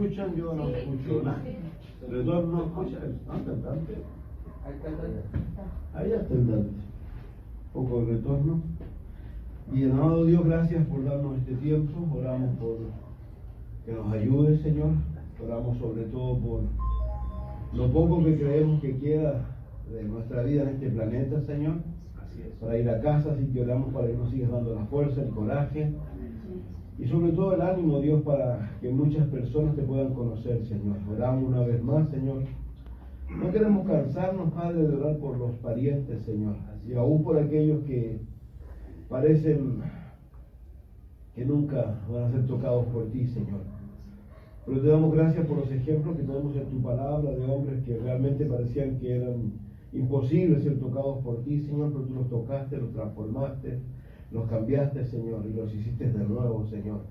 escuchan? Yo no escucho nada. Retorno, escucha, no, cantante. Ahí está el Dante. Un poco de retorno. Bien, amado Dios, gracias por darnos este tiempo. Oramos por que nos ayude, Señor. Oramos sobre todo por lo poco que creemos que queda de nuestra vida en este planeta, Señor. Así es. Para ir a casa, así que oramos para que nos sigas dando la fuerza, el coraje y sobre todo el ánimo, Dios, para que muchas personas te puedan conocer, Señor. Oramos una vez más, Señor. No queremos cansarnos, Padre, de orar por los parientes, Señor, y aún por aquellos que parecen que nunca van a ser tocados por ti, Señor. Pero te damos gracias por los ejemplos que tenemos en tu palabra de hombres que realmente parecían que eran imposibles ser tocados por ti, Señor, pero tú los tocaste, los transformaste, los cambiaste, Señor, y los hiciste de nuevo, Señor.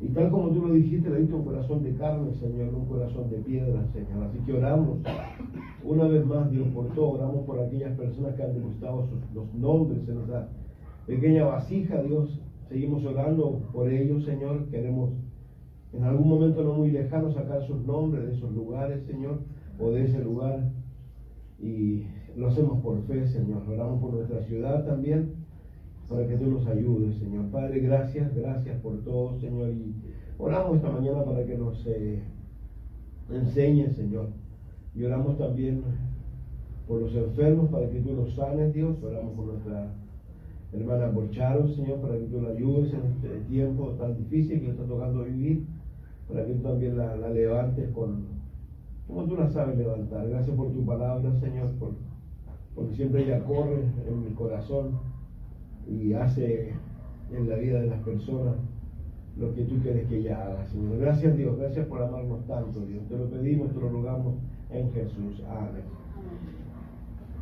Y tal como tú lo dijiste, le diste un corazón de carne, Señor, un corazón de piedra, Señor. Así que oramos una vez más, Dios, por todo. Oramos por aquellas personas que han depositado los nombres en esa pequeña vasija, Dios. Seguimos orando por ellos, Señor. Queremos en algún momento no muy lejano sacar sus nombres de esos lugares, Señor, o de ese lugar. Y lo hacemos por fe, Señor. Oramos por nuestra ciudad también, para que tú nos ayudes, Señor. Padre, gracias por todo, Señor. Y oramos esta mañana para que nos enseñes, Señor. Y oramos también por los enfermos, para que tú los sanes, Dios. Oramos por nuestra hermana Borcharo, Señor, para que tú la ayudes en este tiempo tan difícil que le está tocando vivir, para que tú también la levantes como tú la sabes levantar. Gracias por tu palabra, Señor, porque siempre ella corre en mi corazón y hace en la vida de las personas lo que tú quieres que ella haga, Señor. Gracias, Dios, gracias por amarnos tanto, Dios. Te lo pedimos, te lo rogamos en Jesús. Amén.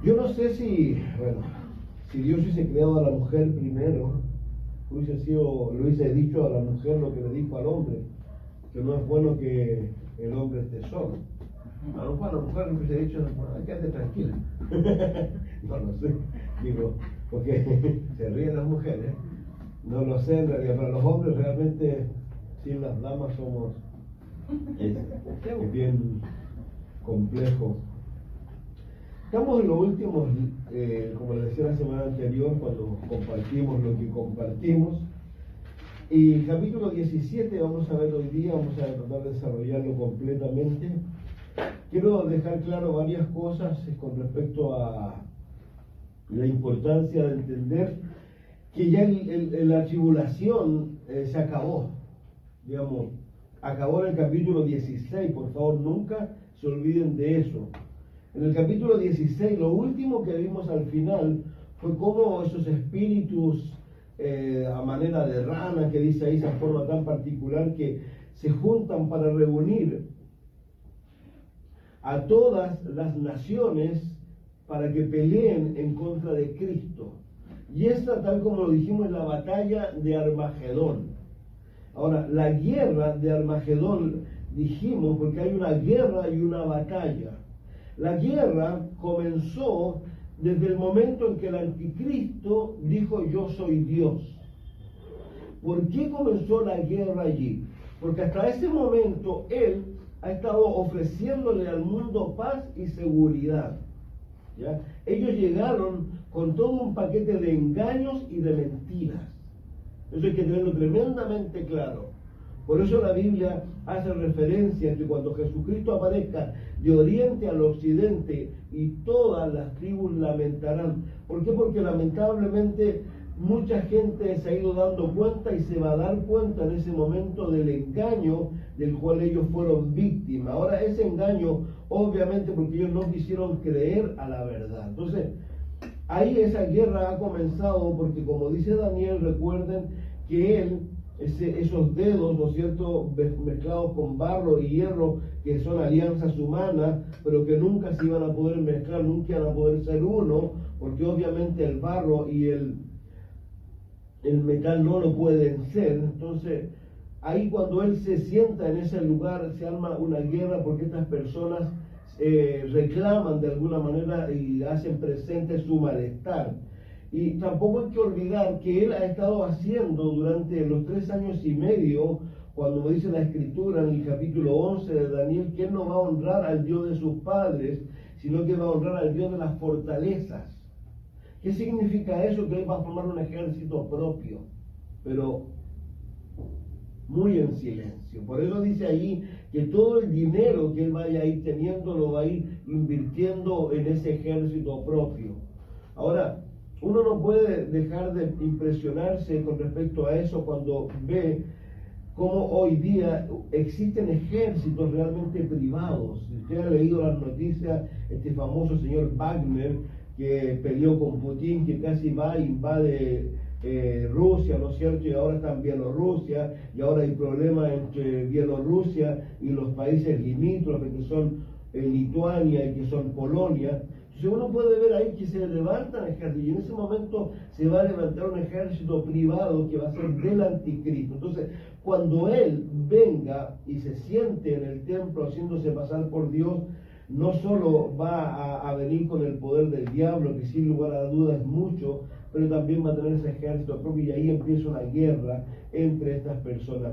Yo no sé si Dios hubiese creado a la mujer primero, le hubiese dicho a la mujer lo que le dijo al hombre, que no es bueno que el hombre esté solo. A lo mejor la mujer le hubiese dicho, bueno, quédate tranquila. No lo sé, digo, porque se ríen las mujeres. No lo sé en realidad, pero los hombres realmente, sin las damas somos es bien complejo. Estamos en lo último, como les decía la semana anterior, cuando compartimos lo que compartimos. Y el capítulo 17 vamos a ver hoy día, vamos a tratar de desarrollarlo completamente. Quiero dejar claro varias cosas con respecto a la importancia de entender que ya la tribulación se acabó, digamos, acabó en el capítulo 16, por favor nunca se olviden de eso. En el capítulo 16, lo último que vimos al final fue cómo esos espíritus a manera de rana, que dice ahí esa forma tan particular, que se juntan para reunir a todas las naciones para que peleen en contra de Cristo. Y esta, tal como lo dijimos, es la batalla de Armagedón. Ahora, la guerra de Armagedón, dijimos, porque hay una guerra y una batalla. La guerra comenzó desde el momento en que el anticristo dijo: yo soy Dios. ¿Por qué comenzó la guerra allí? Porque hasta ese momento él ha estado ofreciéndole al mundo paz y seguridad, ¿ya? Ellos llegaron con todo un paquete de engaños y de mentiras. Eso hay que tenerlo tremendamente claro. Por eso la Biblia hace referencia a que cuando Jesucristo aparezca de oriente al occidente, y todas las tribus lamentarán. ¿Por qué? Porque lamentablemente mucha gente se ha ido dando cuenta y se va a dar cuenta en ese momento del engaño del cual ellos fueron víctimas. Ahora, ese engaño, obviamente, porque ellos no quisieron creer a la verdad. Entonces, ahí esa guerra ha comenzado, porque como dice Daniel, recuerden que él, esos dedos, ¿no es cierto?, mezclados con barro y hierro, que son alianzas humanas, pero que nunca se iban a poder mezclar, nunca iban a poder ser uno, porque obviamente el barro y el metal no lo pueden ser. Entonces, ahí cuando él se sienta en ese lugar, se arma una guerra, porque estas personas reclaman de alguna manera y hacen presente su malestar. Y tampoco hay que olvidar que él ha estado haciendo durante los 3 años y medio cuando me dice la Escritura en el capítulo 11 de Daniel que él no va a honrar al Dios de sus padres, sino que va a honrar al Dios de las fortalezas. ¿Qué significa eso? Que él va a formar un ejército propio, pero muy en silencio. Por eso dice ahí que todo el dinero que él vaya a ir teniendo lo va a ir invirtiendo en ese ejército propio. Ahora, uno no puede dejar de impresionarse con respecto a eso cuando ve cómo hoy día existen ejércitos realmente privados. Si usted ha leído las noticias, este famoso señor Wagner que peleó con Putin, que casi va e invade Rusia, ¿no es cierto? Y ahora está en Bielorrusia, y ahora hay problemas entre Bielorrusia y los países limítrofes que son Lituania y que son Polonia. Entonces uno puede ver ahí que se levantan ejércitos, y en ese momento se va a levantar un ejército privado que va a ser del anticristo. Entonces, cuando él venga y se siente en el templo haciéndose pasar por Dios, no solo va a venir con el poder del diablo, que sin lugar a dudas es mucho, pero también va a tener ese ejército propio, y ahí empieza una guerra entre estas personas.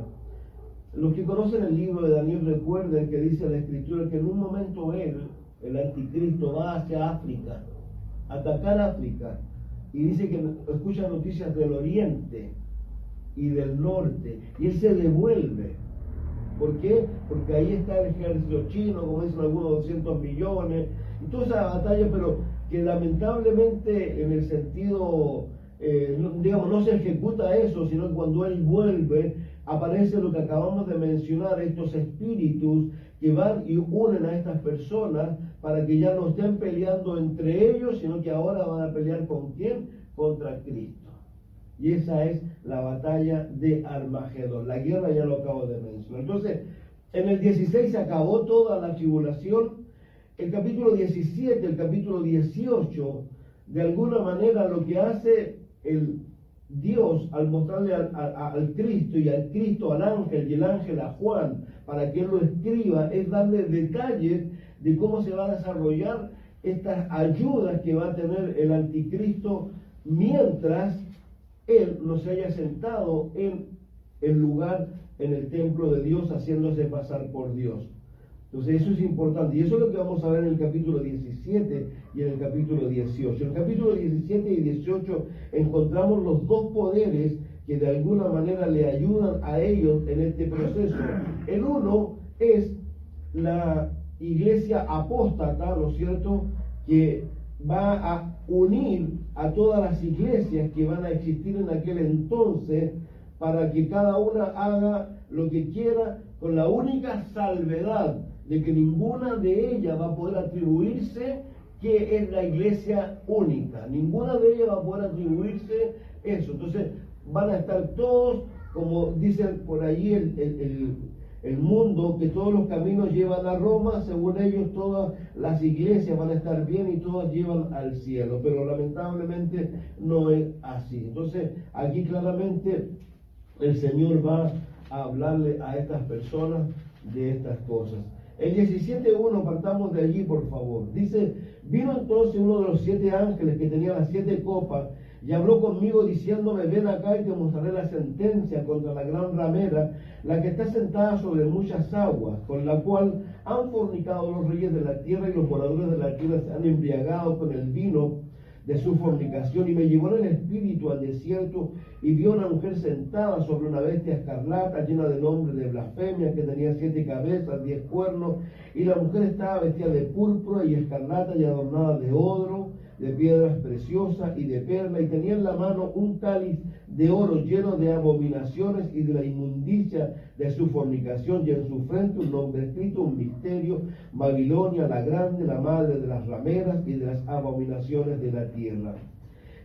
Los que conocen el libro de Daniel recuerden que dice la Escritura que en un momento él, el anticristo, va hacia África, atacar África, y dice que escucha noticias del oriente y del norte, y él se devuelve. ¿Por qué? Porque ahí está el ejército chino, como dicen algunos, 200 millones, y toda esa batalla, pero que lamentablemente en el sentido, digamos, no se ejecuta eso, sino que cuando él vuelve, aparece lo que acabamos de mencionar, estos espíritus que van y unen a estas personas para que ya no estén peleando entre ellos, sino que ahora van a pelear ¿con quién? Contra Cristo. Y esa es la batalla de Armagedón. La guerra ya lo acabo de mencionar. Entonces, en el 16 se acabó toda la tribulación. El capítulo 17, el capítulo 18, de alguna manera lo que hace el Dios al mostrarle al Cristo, y al Cristo al ángel, y el ángel a Juan, para que él lo escriba, es darle detalles de cómo se va a desarrollar estas ayudas que va a tener el anticristo mientras él no se haya sentado en el lugar, en el templo de Dios, haciéndose pasar por Dios. Entonces eso es importante, y eso es lo que vamos a ver en el capítulo 17 y en el capítulo 18. En el capítulo 17 y 18 encontramos los dos poderes que de alguna manera le ayudan a ellos en este proceso. El uno es la iglesia apóstata, ¿no es cierto?, que va a unir a todas las iglesias que van a existir en aquel entonces para que cada una haga lo que quiera, con la única salvedad de que ninguna de ellas va a poder atribuirse que es la iglesia única. Ninguna de ellas va a poder atribuirse eso. Entonces van a estar todos, como dicen por allí el mundo, que todos los caminos llevan a Roma. Según ellos, todas las iglesias van a estar bien y todas llevan al cielo, pero lamentablemente no es así. Entonces aquí claramente el Señor va a hablarle a estas personas de estas cosas. El 17.1, partamos de allí, por favor. Dice: vino entonces uno de los 7 ángeles que tenía las 7 copas y habló conmigo diciéndome: ven acá y te mostraré la sentencia contra la gran ramera, la que está sentada sobre muchas aguas, con la cual han fornicado los reyes de la tierra, y los moradores de la tierra se han embriagado con el vino de su fornicación. Y me llevó en el espíritu al desierto, y vio una mujer sentada sobre una bestia escarlata, llena de nombres de blasfemia, que tenía 7 cabezas, 10 cuernos, y la mujer estaba vestida de púrpura y escarlata, y adornada de oro, de piedras preciosas y de perla, y tenía en la mano un cáliz de oro lleno de abominaciones y de la inmundicia de su fornicación, y en su frente un nombre escrito, un misterio: Babilonia la grande, la madre de las rameras y de las abominaciones de la tierra.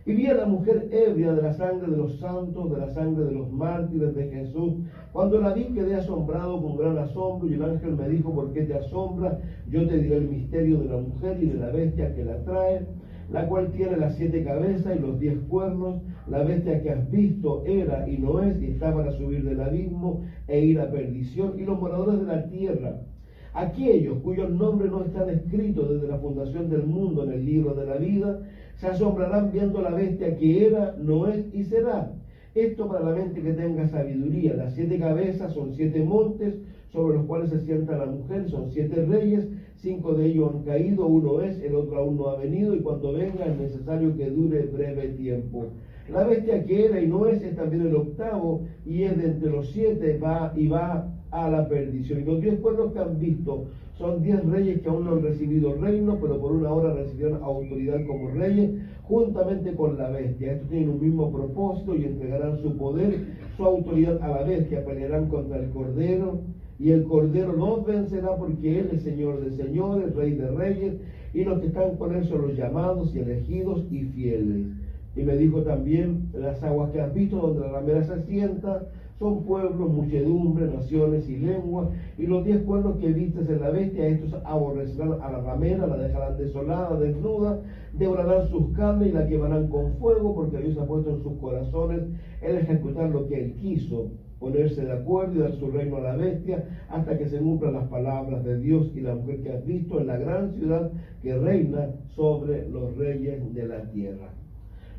Y vi a la mujer ebria de la sangre de los santos, de la sangre de los mártires de Jesús. Cuando la vi, quedé asombrado con gran asombro, y el ángel me dijo: ¿por qué te asombras? Yo te diré el misterio de la mujer y de la bestia que la trae, la cual tiene las 7 cabezas y los 10 cuernos. La bestia que has visto era y no es, y está para subir del abismo e ir a perdición. Y los moradores de la tierra, aquellos cuyos nombres no están escritos desde la fundación del mundo en el libro de la vida, se asombrarán viendo la bestia que era, no es y será. Esto para la mente que tenga sabiduría. Las 7 cabezas son 7 montes sobre los cuales se sienta la mujer, son 7 reyes, 5 de ellos han caído, uno es, el otro aún no ha venido, y cuando venga es necesario que dure breve tiempo. La bestia que era y no es también el octavo, y es de entre los 7, va a la perdición. Y los 10 pueblos que han visto son 10 reyes que aún no han recibido reino, pero por una hora recibieron autoridad como reyes, juntamente con la bestia. Estos tienen un mismo propósito y entregarán su poder, su autoridad a la bestia, pelearán contra el Cordero, y el Cordero nos vencerá porque Él es Señor de señores, Rey de reyes, y los que están con Él son los llamados y elegidos y fieles. Y me dijo también, las aguas que has visto donde la ramera se asienta, son pueblos, muchedumbre, naciones y lenguas, y los 10 pueblos que vistes en la bestia, estos aborrecerán a la ramera, la dejarán desolada, desnuda, devorarán sus carnes y la quemarán con fuego, porque Dios ha puesto en sus corazones el ejecutar lo que Él quiso, ponerse de acuerdo y dar su reino a la bestia, hasta que se cumplan las palabras de Dios. Y la mujer que has visto en la gran ciudad que reina sobre los reyes de la tierra.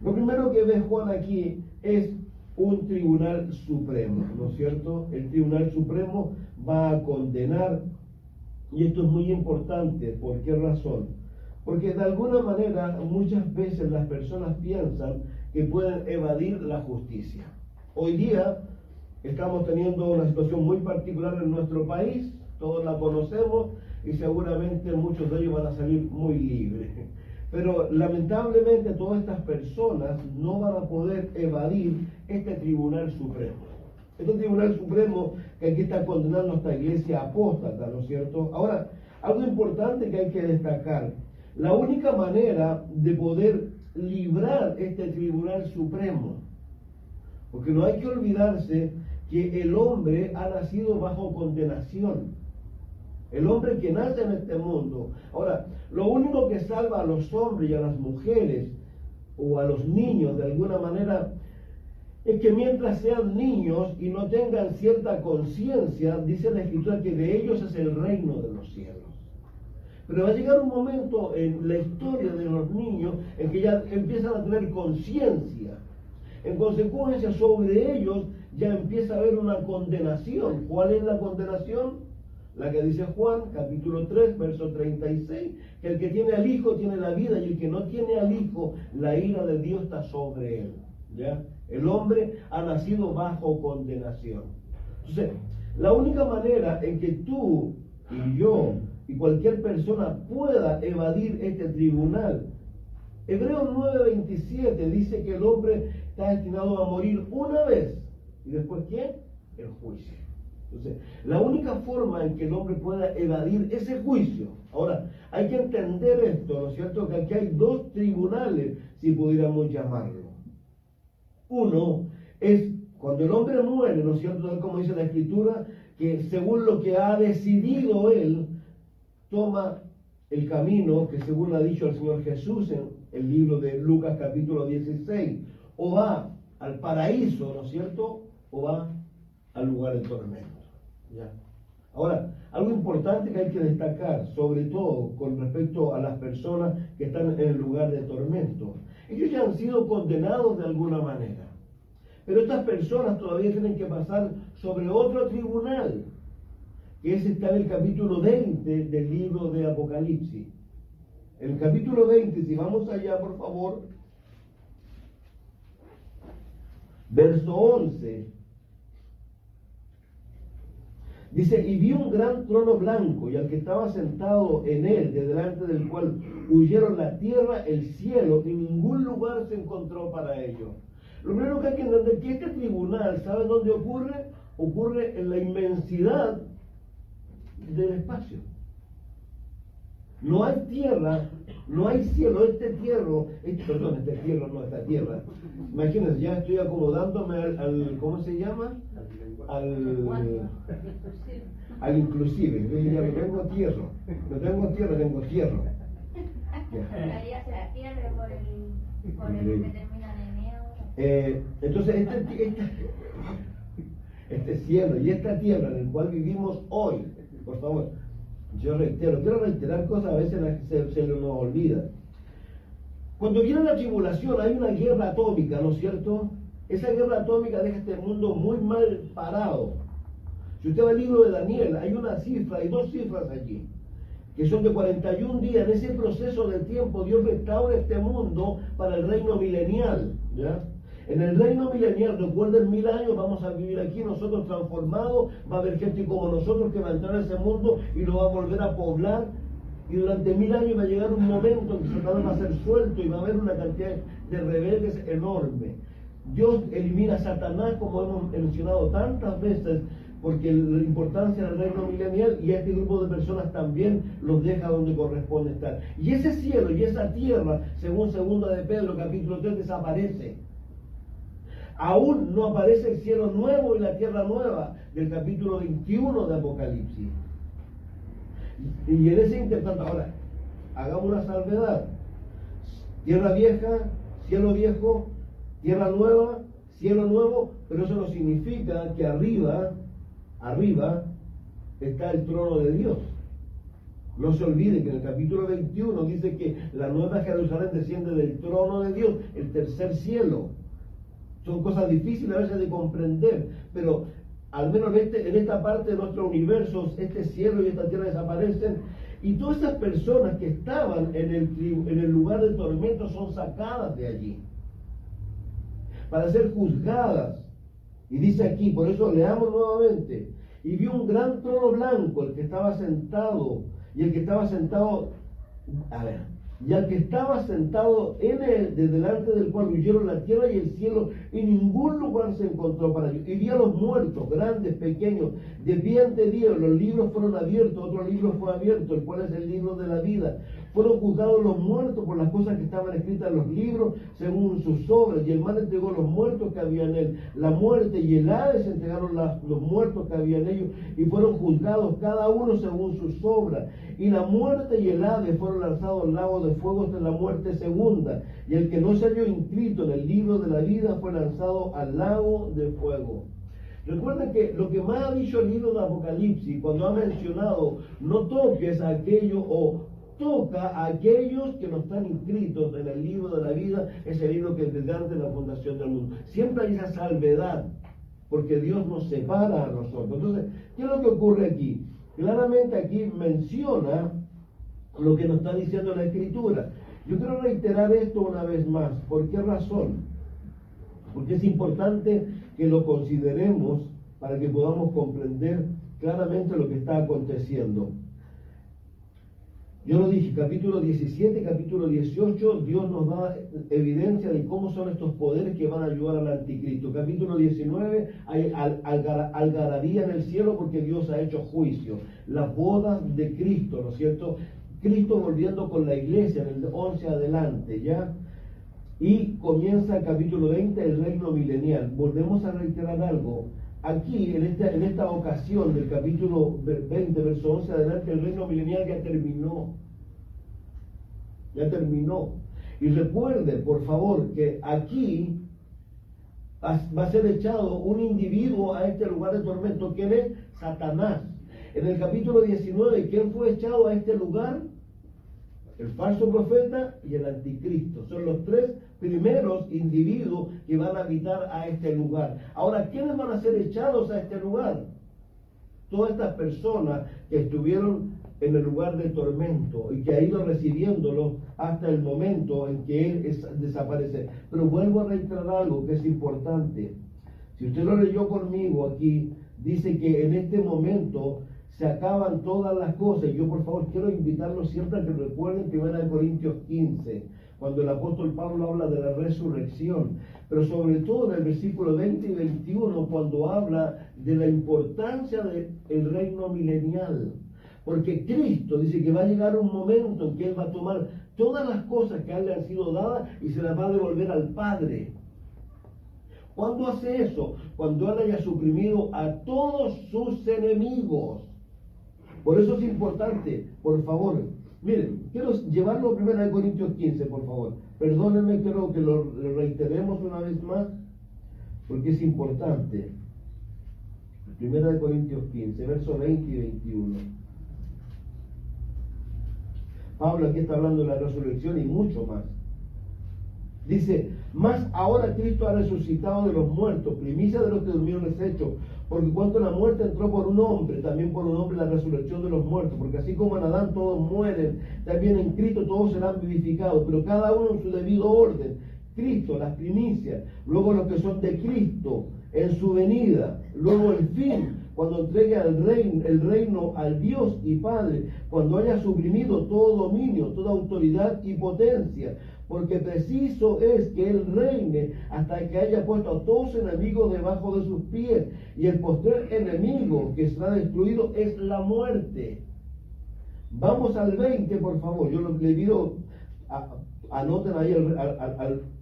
Lo primero que ve Juan aquí es un tribunal supremo, ¿no es cierto? El tribunal supremo va a condenar, y esto es muy importante. ¿Por qué razón? Porque de alguna manera muchas veces las personas piensan que pueden evadir la justicia. Hoy día estamos teniendo una situación muy particular en nuestro país, todos la conocemos y seguramente muchos de ellos van a salir muy libres. Pero lamentablemente todas estas personas no van a poder evadir este Tribunal Supremo. Este Tribunal Supremo que aquí está condenando a esta iglesia apóstata, ¿no es cierto? Ahora, algo importante que hay que destacar, la única manera de poder librar este Tribunal Supremo, porque no hay que olvidarse que el hombre ha nacido bajo condenación. El hombre que nace en este mundo. Ahora, lo único que salva a los hombres y a las mujeres o a los niños de alguna manera es que mientras sean niños y no tengan cierta conciencia, dice la Escritura que de ellos es el reino de los cielos. Pero va a llegar un momento en la historia de los niños en que ya empiezan a tener conciencia. En consecuencia, sobre ellos ya empieza a haber una condenación. ¿Cuál es la condenación? La que dice Juan, capítulo 3, verso 36, que el que tiene al Hijo tiene la vida, y el que no tiene al Hijo, la ira de Dios está sobre él. ¿Ya? El hombre ha nacido bajo condenación. Entonces, la única manera en que tú y yo y cualquier persona pueda evadir este tribunal, Hebreos 9:27 dice que el hombre está destinado a morir una vez, y después ¿qué? El juicio. Entonces, la única forma en que el hombre pueda evadir ese juicio. Ahora, hay que entender esto, ¿no es cierto? Que aquí hay 2 tribunales, si pudiéramos llamarlo. Uno es cuando el hombre muere, ¿no es cierto? Tal como dice la Escritura, que según lo que ha decidido él, toma el camino que según ha dicho el Señor Jesús en el libro de Lucas capítulo 16, o va al paraíso, ¿no es cierto? O va al lugar de tormento. ¿Ya? Ahora, algo importante que hay que destacar, sobre todo con respecto a las personas que están en el lugar de tormento. Ellos ya han sido condenados de alguna manera, pero estas personas todavía tienen que pasar sobre otro tribunal, que está en el capítulo 20 del libro de Apocalipsis. En el capítulo 20, si vamos allá, por favor, verso 11. Dice, y vi un gran trono blanco, y al que estaba sentado en él, de delante del cual huyeron la tierra, el cielo, y ningún lugar se encontró para ellos. Lo primero que hay que entender es que este tribunal, ¿sabe dónde ocurre? Ocurre en la inmensidad del espacio. No hay tierra, no hay cielo, esta tierra, imagínense, ya estoy acomodándome al ¿cómo se llama? Al inclusive. Yo diría, no tengo tierra, tengo tierra. Por el que termina en neo. Entonces, este cielo y esta tierra en el cual vivimos hoy, por favor, yo quiero reiterar cosas a veces se nos olvida. Cuando viene la tribulación hay una guerra atómica, ¿no es cierto? esa guerra atómica deja este mundo muy mal parado. Si usted va al libro de Daniel, hay una cifra, hay dos cifras allí, que son de 41 días. En ese proceso de tiempo, Dios restaura este mundo para el reino milenial, ¿ya? En el reino milenial, recuerden, 1000 años vamos a vivir aquí nosotros transformados, va a haber gente como nosotros que va a entrar a ese mundo y lo va a volver a poblar, y durante 1000 años va a llegar un momento en que Satanás va a ser suelto y va a haber una cantidad de rebeldes enorme. Dios elimina a Satanás, como hemos mencionado tantas veces, porque la importancia del reino milenial, y a este grupo de personas también los deja donde corresponde estar. Y ese cielo y esa tierra, según 2 de Pedro capítulo 3, desaparece. Aún no aparece el cielo nuevo y la tierra nueva del capítulo 21 de Apocalipsis. Y en ese intertanto, ahora, hagamos una salvedad. Tierra vieja, cielo viejo, tierra nueva, cielo nuevo, pero eso no significa que arriba está el trono de Dios. No se olvide que en el capítulo 21 dice que la nueva Jerusalén desciende del trono de Dios, el tercer cielo. Son cosas difíciles a veces de comprender, pero al menos en esta parte de nuestro universo, este cielo y esta tierra desaparecen, y todas esas personas que estaban en el lugar de tormento son sacadas de allí para ser juzgadas. Y dice aquí, por eso leamos nuevamente: y vio un gran trono blanco, el que estaba sentado, y el que estaba sentado, y al que estaba sentado en él, de delante del cual huyeron la tierra y el cielo, y ningún lugar se encontró para ellos. Y vi a los muertos, grandes, pequeños, de pie ante Dios. Los libros fueron abiertos, otro libro fue abierto, el cual es el libro de la vida. Fueron juzgados los muertos por las cosas que estaban escritas en los libros, según sus obras. Y el mal entregó los muertos que había en él. La muerte y el Hades entregaron los muertos que había en ellos, y fueron juzgados cada uno según sus obras. Y la muerte y el Hades fueron lanzados al lago de fuego, de la muerte segunda. Y el que no se halló inscrito en el libro de la vida fue lanzado al lago de fuego. Recuerden que lo que más ha dicho el libro de Apocalipsis, cuando ha mencionado no toques a aquello o toca a aquellos que no están inscritos en el libro de la vida, es el libro que es desde antes de la fundación del mundo. Siempre hay esa salvedad, porque Dios nos separa a nosotros. Entonces, ¿qué es lo que ocurre aquí? Claramente aquí menciona lo que nos está diciendo la Escritura. Yo quiero reiterar esto una vez más. ¿Por qué razón? Porque es importante que lo consideremos para que podamos comprender claramente lo que está aconteciendo. Yo lo dije, capítulo 17, capítulo 18, Dios nos da evidencia de cómo son estos poderes que van a ayudar al anticristo. Capítulo 19, hay algarabía en el cielo porque Dios ha hecho juicio. Las bodas de Cristo, ¿no es cierto? Cristo volviendo con la iglesia en el 11 adelante, ¿ya? Y comienza el capítulo 20, el reino milenial. Volvemos a reiterar algo. Aquí, en esta ocasión del capítulo 20, verso 11 adelante, el reino milenial ya terminó. Ya terminó. Y recuerde, por favor, que aquí va a ser echado un individuo a este lugar de tormento. ¿Quién es? Satanás. En el capítulo 19, ¿quién fue echado a este lugar? El falso profeta y el anticristo. Son los tres primeros individuos que van a habitar a este lugar. Ahora, ¿quiénes van a ser echados a este lugar? Todas estas personas que estuvieron en el lugar del tormento y que ha ido recibiéndolo hasta el momento en que él desaparece. Pero vuelvo a reiterar algo que es importante. Si usted lo leyó conmigo aquí, dice que en este momento se acaban todas las cosas. Yo, por favor, quiero invitarlos siempre a que recuerden 1 Corintios 15, cuando el apóstol Pablo habla de la resurrección, pero sobre todo en el versículo 20 y 21, cuando habla de la importancia del reino milenial. Porque Cristo dice que va a llegar un momento en que Él va a tomar todas las cosas que a Él le han sido dadas y se las va a devolver al Padre. ¿Cuándo hace eso? Cuando Él haya suprimido a todos sus enemigos. Por eso es importante, por favor. Miren, quiero llevarlo a 1 Corintios 15, por favor. Perdónenme, quiero que lo reiteremos una vez más, porque es importante. 1 Corintios 15, versos 20 y 21. Pablo aquí está hablando de la resurrección y mucho más. Dice, más ahora Cristo ha resucitado de los muertos, primicia de los que durmieron es hecho, porque cuanto la muerte entró por un hombre, también por un hombre la resurrección de los muertos, porque así como en Adán todos mueren, también en Cristo todos serán vivificados, pero cada uno en su debido orden. Cristo, las primicias, luego los que son de Cristo en su venida, luego el fin, cuando entregue el reino al Dios y Padre, cuando haya suprimido todo dominio, toda autoridad y potencia, porque preciso es que Él reine hasta que haya puesto a todos enemigos debajo de sus pies, y el postrer enemigo que será destruido es la muerte. Vamos al 20, por favor. Yo le pido, anoten ahí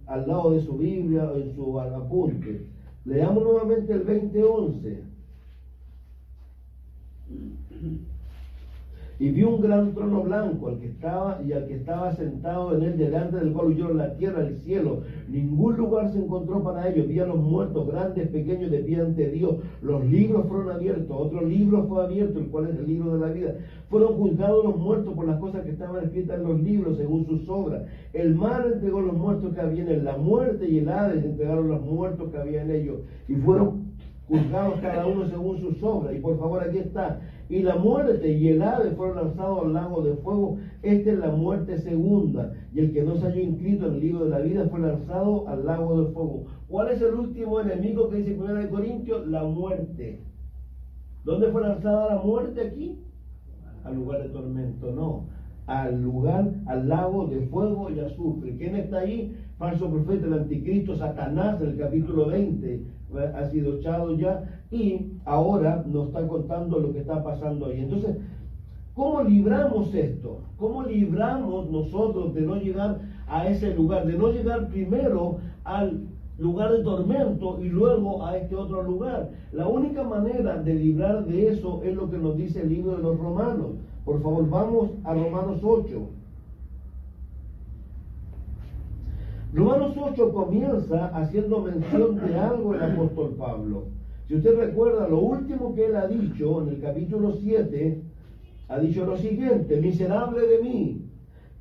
al lado de su Biblia o en su apunte. Leamos nuevamente el 20:11. Y vi un gran trono blanco al que estaba sentado en él, delante del cual huyeron la tierra, el cielo. Ningún lugar se encontró para ellos. Vi a los muertos, grandes, pequeños, de pie ante Dios. Los libros fueron abiertos. Otro libro fue abierto, el cual es el libro de la vida. Fueron juzgados los muertos por las cosas que estaban escritas en los libros, según sus obras. El mar entregó los muertos que había en él. La muerte y el Hades entregaron los muertos que había en ellos. Y fueron juzgados cada uno según sus obras. Y por favor, aquí está. Y la muerte y el Hades fueron lanzados al lago de fuego. Esta es la muerte segunda. Y el que no se halló inscrito en el libro de la vida fue lanzado al lago de fuego. ¿Cuál es el último enemigo que dice 1 Corintios? La muerte. ¿Dónde fue lanzada la muerte aquí? Al lugar de tormento, no. Al lago de fuego y azufre. ¿Quién está ahí? Falso profeta, el anticristo, Satanás, en el capítulo 20, ha sido echado ya, y ahora nos está contando lo que está pasando ahí. Entonces, ¿cómo libramos esto? ¿Cómo libramos nosotros de no llegar a ese lugar? De no llegar primero al lugar de tormento y luego a este otro lugar. La única manera de librar de eso es lo que nos dice el libro de los Romanos. Por favor, vamos a Romanos 8. Romanos 8 comienza haciendo mención de algo el apóstol Pablo. Si usted recuerda, lo último que él ha dicho en el capítulo 7, ha dicho lo siguiente: miserable de mí,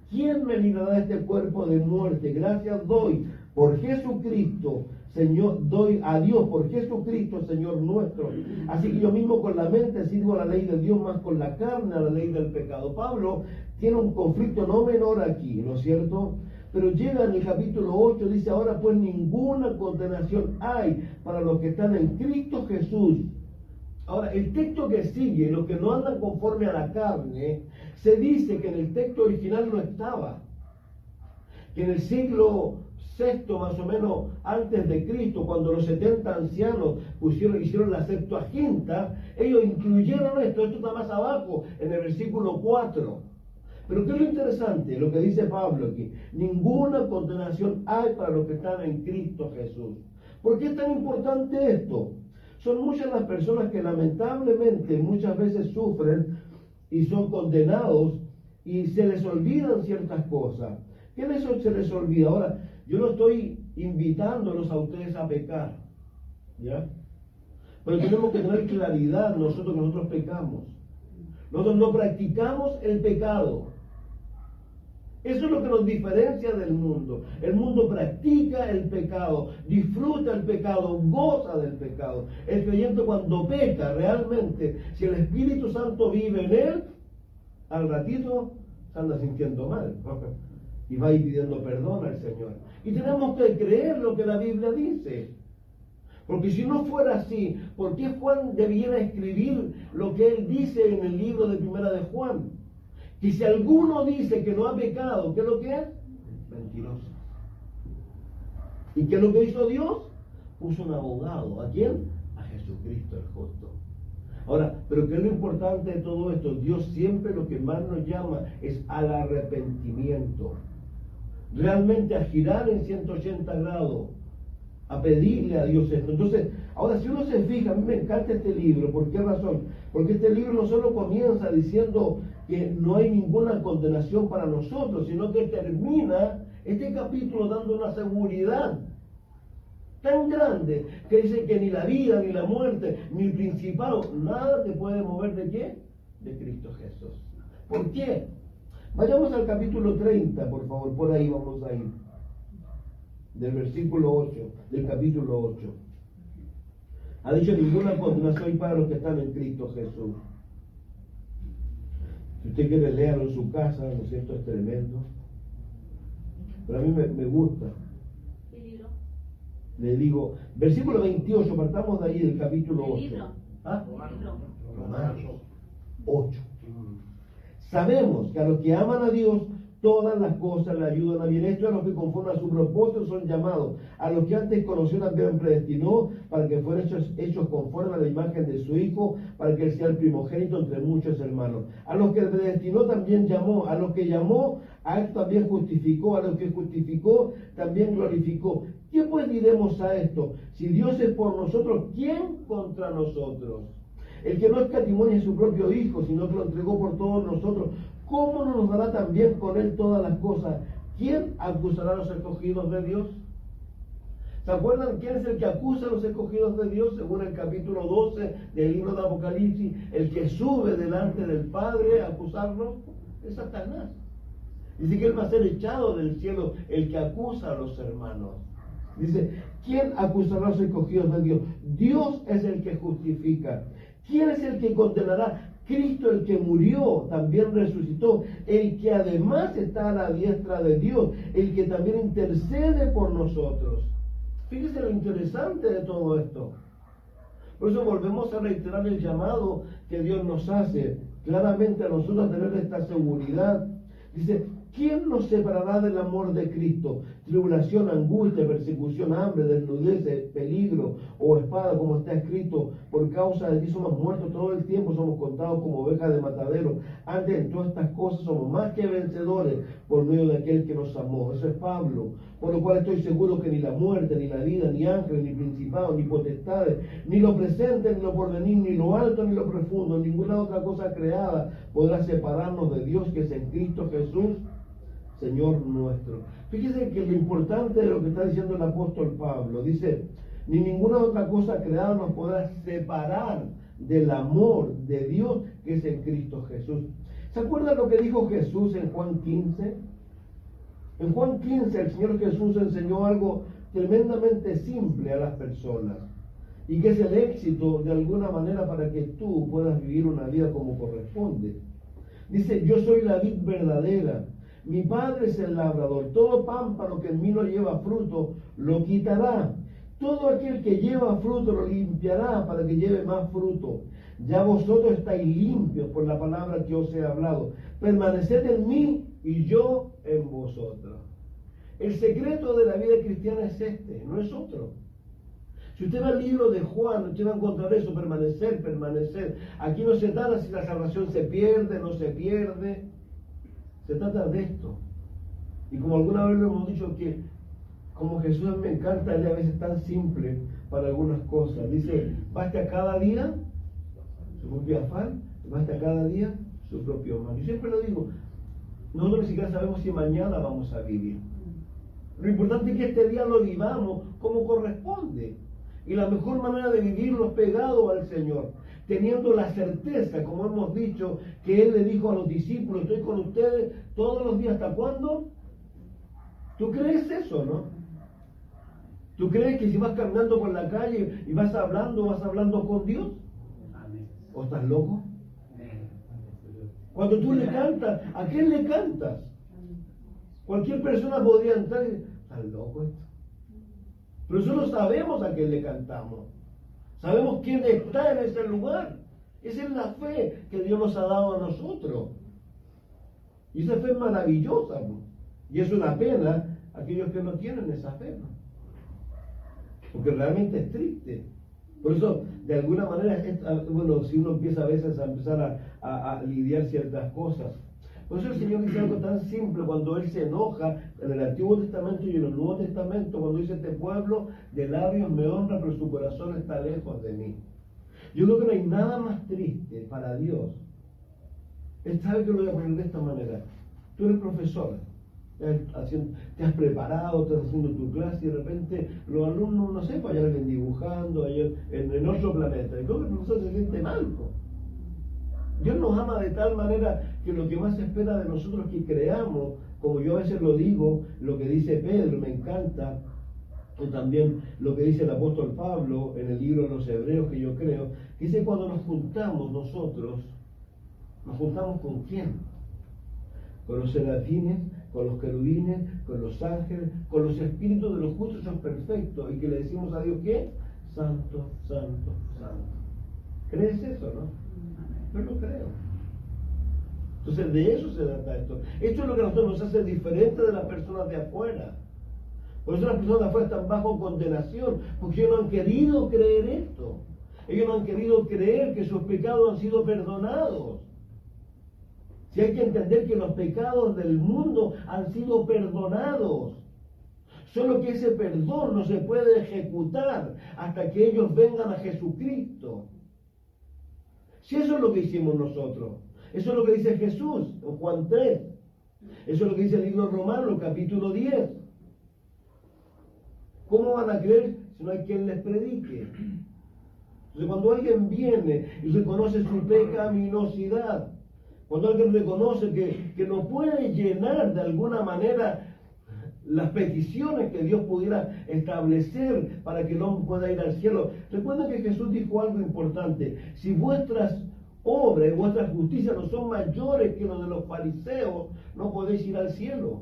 ¿quién me librará de este cuerpo de muerte? Gracias doy por Jesucristo, Señor, doy a Dios por Jesucristo, Señor nuestro. Así que yo mismo con la mente sirvo a la ley de Dios, más con la carne a la ley del pecado. Pablo tiene un conflicto no menor aquí, ¿no es cierto? Pero llega en el capítulo 8, dice: ahora pues ninguna condenación hay para los que están en Cristo Jesús. Ahora, el texto que sigue, los que no andan conforme a la carne, se dice que en el texto original no estaba. Que en el siglo VI, más o menos antes de Cristo, cuando los 70 ancianos hicieron la Septuaginta, ellos incluyeron esto está más abajo, en el versículo 4. Pero ¿qué es lo interesante? Lo que dice Pablo aquí: ninguna condenación hay para los que están en Cristo Jesús. ¿Por qué es tan importante esto? Son muchas las personas que lamentablemente muchas veces sufren y son condenados y se les olvidan ciertas cosas. ¿Qué se les olvida? Ahora, yo no estoy invitándolos a ustedes a pecar, ¿ya? Pero tenemos que tener claridad nosotros que nosotros pecamos. Nosotros no practicamos el pecado. Eso es lo que nos diferencia del mundo. El mundo practica el pecado, disfruta el pecado, goza del pecado. El creyente, cuando peca realmente, si el Espíritu Santo vive en él, al ratito se anda sintiendo mal y va a ir pidiendo perdón al Señor. Y tenemos que creer lo que la Biblia dice. Porque si no fuera así, ¿por qué Juan debiera escribir lo que él dice en el libro de Primera de Juan? Que si alguno dice que no ha pecado, ¿qué es lo que es? Mentiroso. ¿Y qué es lo que hizo Dios? Puso un abogado. ¿A quién? A Jesucristo el justo. Ahora, pero ¿qué es lo importante de todo esto? Dios siempre lo que más nos llama es al arrepentimiento. Realmente a girar en 180 grados, a pedirle a Dios esto. Entonces, ahora si uno se fija, a mí me encanta este libro. ¿Por qué razón? Porque este libro no solo comienza diciendo que no hay ninguna condenación para nosotros, sino que termina este capítulo dando una seguridad tan grande que dice que ni la vida, ni la muerte, ni el principado, nada te puede mover ¿de qué? De Cristo Jesús. ¿Por qué? Vayamos al capítulo 30, por favor, por ahí vamos a ir. del versículo 8, del capítulo 8. Ha dicho: ninguna condenación hay para los que están en Cristo Jesús. Si usted quiere leerlo en su casa, lo siento, es tremendo. Pero a mí me gusta. Le digo, versículo 28, partamos de ahí del capítulo 8. ¿Ah? Romanos 8. Sabemos que a los que aman a Dios, todas las cosas le ayudan a bien. Esto es a los que conforme a su propósito son llamados. A los que antes conoció también predestinó para que fueran hechos conforme a la imagen de su Hijo, para que él sea el primogénito entre muchos hermanos. A los que predestinó también llamó. A los que llamó, a esto también justificó. A los que justificó, también glorificó. ¿Qué pues diremos a esto? Si Dios es por nosotros, ¿quién contra nosotros? El que no escatimó ni a su propio Hijo, sino que lo entregó por todos nosotros, ¿cómo no nos dará también con él todas las cosas? ¿Quién acusará a los escogidos de Dios? ¿Se acuerdan quién es el que acusa a los escogidos de Dios? Según el capítulo 12 del libro de Apocalipsis, el que sube delante del Padre a acusarnos es Satanás. Dice que él va a ser echado del cielo, el que acusa a los hermanos. Dice, ¿quién acusará a los escogidos de Dios? Dios es el que justifica. ¿Quién es el que condenará? Cristo, el que murió, también resucitó, el que además está a la diestra de Dios, el que también intercede por nosotros. Fíjese lo interesante de todo esto. Por eso volvemos a reiterar el llamado que Dios nos hace, claramente a nosotros a tener esta seguridad. Dice, ¿quién nos separará del amor de Cristo? Tribulación, angustia, persecución, hambre, desnudez, peligro o espada, como está escrito: por causa de ti somos muertos todo el tiempo, somos contados como ovejas de matadero. Antes en todas estas cosas somos más que vencedores por medio de aquel que nos amó. Eso es Pablo. Por lo cual estoy seguro que ni la muerte, ni la vida, ni ángeles, ni principados, ni potestades, ni lo presente, ni lo porvenir, ni lo alto, ni lo profundo, ninguna otra cosa creada podrá separarnos de Dios que es en Cristo Jesús, Señor nuestro. Fíjese que lo importante de lo que está diciendo el apóstol Pablo, dice, ni ninguna otra cosa creada nos podrá separar del amor de Dios que es en Cristo Jesús. ¿Se acuerdan lo que dijo Jesús en Juan 15? En Juan 15 el Señor Jesús enseñó algo tremendamente simple a las personas, y que es el éxito de alguna manera para que tú puedas vivir una vida como corresponde. Dice, yo soy la vid verdadera, mi Padre es el labrador, todo pámpano que en mí no lleva fruto, lo quitará. Todo aquel que lleva fruto lo limpiará para que lleve más fruto. Ya vosotros estáis limpios por la palabra que os he hablado. Permaneced en mí y yo en vosotros. El secreto de la vida cristiana es este, no es otro. Si usted va al libro de Juan, usted va a encontrar eso: permanecer, permanecer. Aquí no se trata si la salvación se pierde, no se pierde. Se trata de esto. Y como alguna vez lo hemos dicho, que como Jesús me encanta, él a veces tan simple para algunas cosas. Dice, basta cada día su propio afán, basta cada día su propio mal. Yo siempre lo digo, nosotros ni siquiera sabemos si mañana vamos a vivir. Lo importante es que este día lo vivamos como corresponde. Y la mejor manera de vivirlo es pegado al Señor, teniendo la certeza, como hemos dicho, que Él le dijo a los discípulos, estoy con ustedes todos los días. ¿Hasta cuándo? ¿Tú crees eso, no? ¿Tú crees que si vas caminando por la calle y vas hablando con Dios? ¿O estás loco? Cuando tú le cantas, ¿a quién le cantas? Cualquier persona podría entrar y decir, ¿estás loco esto? Pero nosotros sabemos a quién le cantamos. Sabemos quién está en ese lugar. Esa es la fe que Dios nos ha dado a nosotros. Y esa fe es maravillosa, ¿no? Y es una pena aquellos que no tienen esa fe, ¿no? Porque realmente es triste. Por eso, de alguna manera, bueno, si uno empieza a veces a empezar a lidiar ciertas cosas. Por eso el Señor dice algo tan simple cuando Él se enoja en el Antiguo Testamento y en el Nuevo Testamento, cuando dice: este pueblo de labios me honra, pero su corazón está lejos de mí. Yo creo que no hay nada más triste para Dios. Él sabe que lo voy a poner de esta manera. Tú eres profesor, te has preparado, estás haciendo tu clase y de repente los alumnos, no sé, pues allá ven dibujando, allá en otro planeta. Y creo que el profesor se siente mal. Dios nos ama de tal manera que lo que más espera de nosotros es que creamos, como yo a veces lo digo, lo que dice Pedro, me encanta, o también lo que dice el apóstol Pablo en el libro de los Hebreos, que yo creo, dice cuando nos juntamos nosotros, ¿nos juntamos con quién? Con los serafines, con los querubines, con los ángeles, con los espíritus de los justos son perfectos, y que le decimos a Dios, ¿qué? Santo, santo, santo. ¿Crees eso, no? Yo lo creo. Entonces de eso se trata esto. Esto es lo que a nosotros nos hace diferente de las personas de afuera. Por eso las personas de afuera están bajo condenación, porque ellos no han querido creer esto. Ellos no han querido creer que sus pecados han sido perdonados. Si hay que entender que los pecados del mundo han sido perdonados. Solo que ese perdón no se puede ejecutar hasta que ellos vengan a Jesucristo. Si eso es lo que hicimos nosotros. Eso es lo que dice Jesús en Juan 3. Eso es lo que dice el libro romano, capítulo 10. ¿Cómo van a creer si no hay quien les predique? Entonces cuando alguien viene y reconoce su pecaminosidad, cuando alguien reconoce que no puede llenar de alguna manera las peticiones que Dios pudiera establecer para que el hombre pueda ir al cielo. Recuerden que Jesús dijo algo importante: si vuestras obras y vuestras justicias no son mayores que los de los fariseos, no podéis ir al cielo.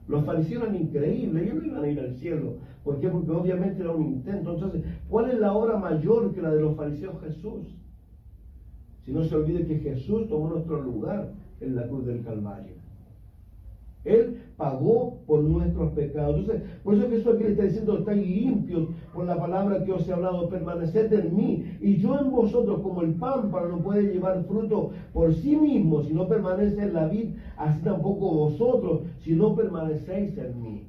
Los fariseos eran increíbles, ellos no iban a ir al cielo. ¿Por qué? Porque obviamente era un intento. Entonces, ¿cuál es la obra mayor que la de los fariseos? Jesús. Si no se olvide que Jesús tomó nuestro lugar en la cruz del Calvario. Él pagó por nuestros pecados. Entonces, por eso Jesús aquí le está diciendo: estáis limpios por la palabra que os he hablado, permaneced en mí, y yo en vosotros. Como el pámpano no puede llevar fruto por sí mismo si no permanece en la vid, así tampoco vosotros si no permanecéis en mí.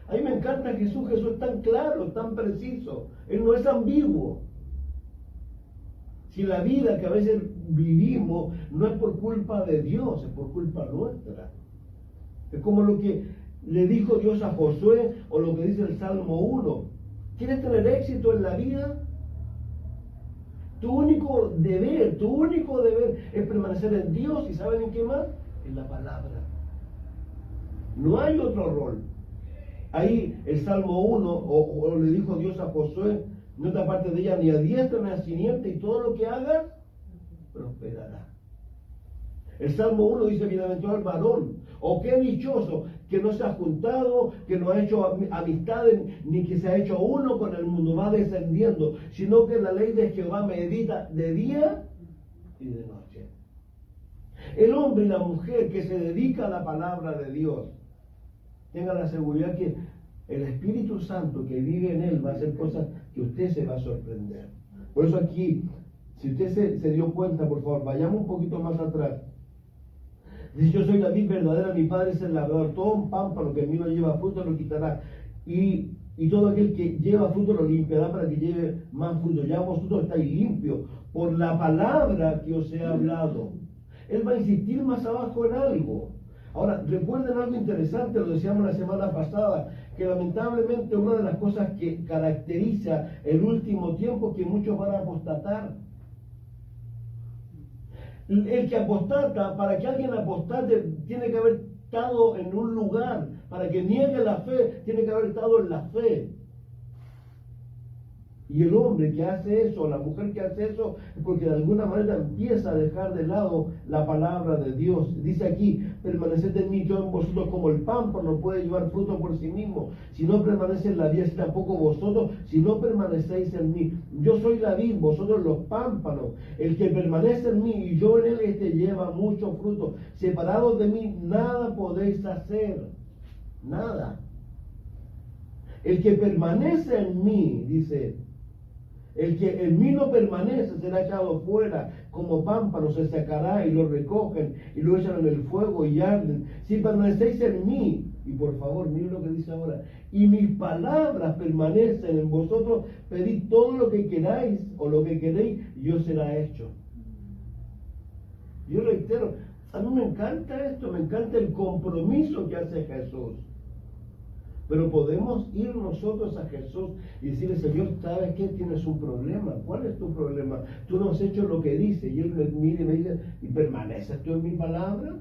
A mí me encanta Jesús. Jesús es tan claro, tan preciso. Él no es ambiguo. Si la vida que a veces vivimos no es por culpa de Dios, es por culpa nuestra. Es como lo que le dijo Dios a Josué, o lo que dice el Salmo 1. ¿Quieres tener éxito en la vida? Tu único deber es permanecer en Dios. ¿Y saben en qué más? En la palabra. No hay otro rol. Ahí el Salmo 1, o le dijo Dios a Josué, no te apartes de ella ni a diestra ni a siniestra, y todo lo que hagas prosperará. El Salmo 1 dice: bienaventurado el varón, o qué dichoso, que no se ha juntado, que no ha hecho amistades, ni que se ha hecho uno con el mundo, va descendiendo, sino que la ley de Jehová medita de día y de noche. El hombre y la mujer que se dedica a la palabra de Dios, tenga la seguridad que el Espíritu Santo que vive en él va a hacer cosas que usted se va a sorprender. Por eso aquí, si usted se dio cuenta, por favor, vayamos un poquito más atrás. Dice: yo soy la vid verdadera, mi Padre es el labrador. Todo un pámpano que en mí no lleva fruto lo quitará, y todo aquel que lleva fruto lo limpiará para que lleve más fruto. Ya vosotros estáis limpios por la palabra que os he hablado. Él va a insistir más abajo en algo. Ahora, recuerden algo interesante, lo decíamos la semana pasada, que lamentablemente una de las cosas que caracteriza el último tiempo es que muchos van a apostatar. El que apostata, para que alguien apostate, tiene que haber estado en un lugar. Para que niegue la fe, tiene que haber estado en la fe. Y el hombre que hace eso, la mujer que hace eso, es porque de alguna manera empieza a dejar de lado la palabra de Dios. Dice aquí: permaneced en mí, yo en vosotros. Como el pámpano no puede llevar fruto por sí mismo si no permanece en la vid, así tampoco vosotros si no permanecéis en mí. Yo soy la vid, vosotros los pámpanos. El que permanece en mí y yo en él, este lleva mucho fruto. Separados de mí nada podéis hacer. Nada. El que permanece en mí, dice: el que en mí no permanece será echado fuera como pámpano, se sacará, y lo recogen y lo echan en el fuego y arden. Si permanecéis en mí, y por favor, miren lo que dice ahora: y mis palabras permanecen en vosotros, pedid todo lo que queráis o lo que queréis, y os será hecho. Yo reitero, a mí me encanta esto, me encanta el compromiso que hace Jesús. Pero podemos ir nosotros a Jesús y decirle: Señor, ¿sabes qué? Tienes un problema. ¿Cuál es tu problema? Tú no has hecho lo que dice. Y Él me mira y me dice: ¿y permaneces tú en mi palabra?